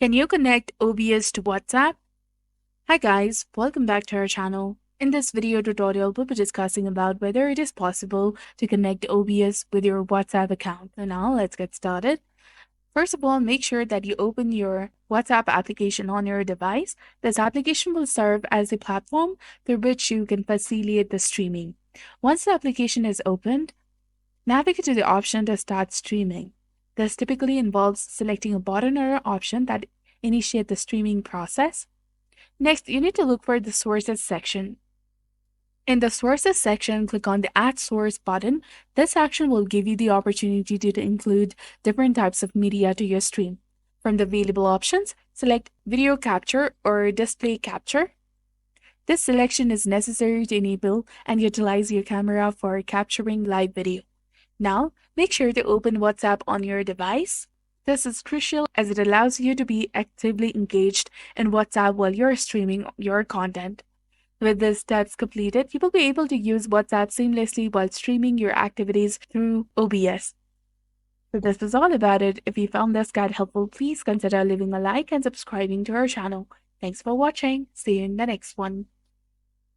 Can you connect OBS to WhatsApp? Hi guys, welcome back to our channel. In this video tutorial, we'll be discussing about whether it is possible to connect OBS with your WhatsApp account. So now let's get started. First of all, make sure that you open your WhatsApp application on your device. This application will serve as a platform through which you can facilitate the streaming. Once the application is opened, navigate to the option to start streaming. This typically involves selecting a button or an option that initiates the streaming process. Next, you need to look for the Sources section. In the Sources section, click on the Add Source button. This action will give you the opportunity to include different types of media to your stream. From the available options, select Video Capture or Display Capture. This selection is necessary to enable and utilize your camera for capturing live video. Now, make sure to open WhatsApp on your device. This is crucial as it allows you to be actively engaged in WhatsApp while you're streaming your content. With these steps completed, you will be able to use WhatsApp seamlessly while streaming your activities through OBS. So this is all about it. If you found this guide helpful, please consider leaving a like and subscribing to our channel. Thanks for watching. See you in the next one.